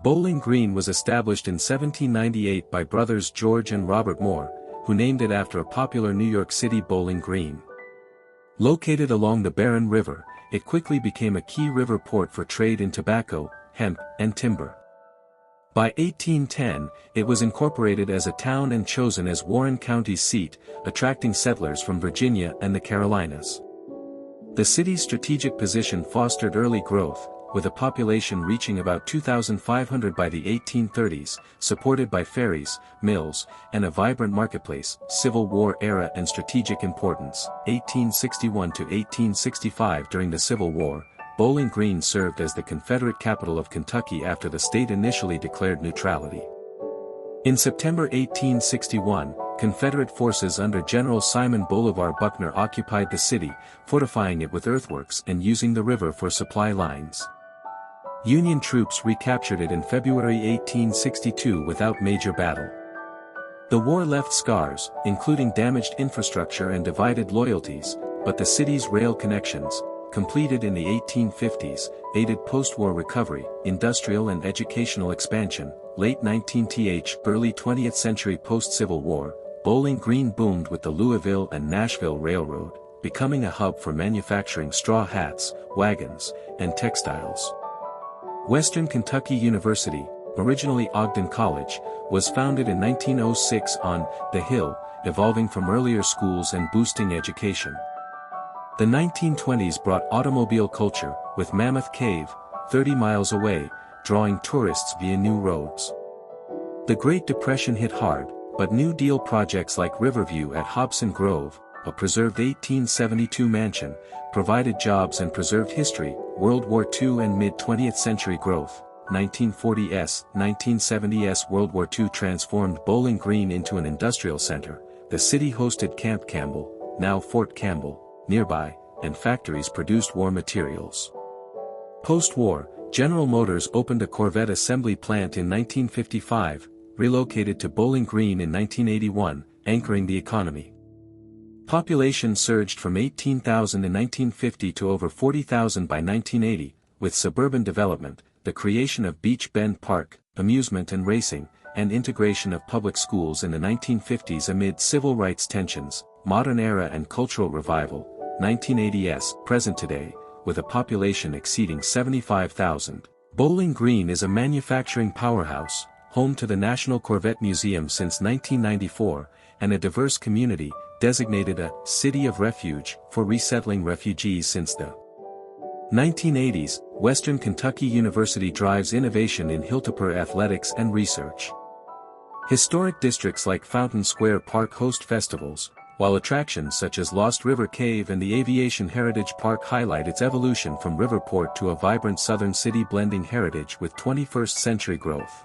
Bowling Green was established in 1798 by brothers George and Robert Moore, who named it after a popular New York City bowling green. Located along the Barron River, it quickly became a key river port for trade in tobacco, hemp, and timber. By 1810, it was incorporated as a town and chosen as Warren County's seat, attracting settlers from Virginia and the Carolinas. The city's strategic position fostered early growth, with a population reaching about 2,500 by the 1830s, supported by ferries, mills, and a vibrant marketplace. Civil War era and strategic importance. 1861 to 1865. During the Civil War, Bowling Green served as the Confederate capital of Kentucky after the state initially declared neutrality. In September 1861, Confederate forces under General Simon Bolivar Buckner occupied the city, fortifying it with earthworks and using the river for supply lines. Union troops recaptured it in February 1862 without major battle. The war left scars, including damaged infrastructure and divided loyalties, but the city's rail connections, completed in the 1850s, aided post-war recovery, industrial and educational expansion. Late 19th, early 20th century post-Civil War, Bowling Green boomed with the Louisville and Nashville Railroad, becoming a hub for manufacturing straw hats, wagons, and textiles. Western Kentucky University, originally Ogden College, was founded in 1906 on the Hill, evolving from earlier schools and boosting education. The 1920s brought automobile culture, with Mammoth Cave, 30 miles away, drawing tourists via new roads. The Great Depression hit hard, but New Deal projects like Riverview at Hobson Grove, a preserved 1872 mansion, provided jobs and preserved history. World War II and mid-20th century growth. 1940s, 1970s. World War II transformed Bowling Green into an industrial center. The city hosted Camp Campbell, now Fort Campbell, nearby, and factories produced war materials. Post-war, General Motors opened a Corvette assembly plant in 1955, relocated to Bowling Green in 1981, anchoring the economy. Population surged from 18,000 in 1950 to over 40,000 by 1980, with suburban development, the creation of Beach Bend Park, amusement and racing, and integration of public schools in the 1950s amid civil rights tensions, modern era and cultural revival. 1980s, present today, with a population exceeding 75,000. Bowling Green is a manufacturing powerhouse, home to the National Corvette Museum since 1994, and a diverse community, designated a City of Refuge for resettling refugees since the 1980s. Western Kentucky University drives innovation in Hilltopper athletics and research. Historic districts like Fountain Square Park host festivals, while attractions such as Lost River Cave and the Aviation Heritage Park highlight its evolution from riverport to a vibrant southern city, blending heritage with 21st-century growth.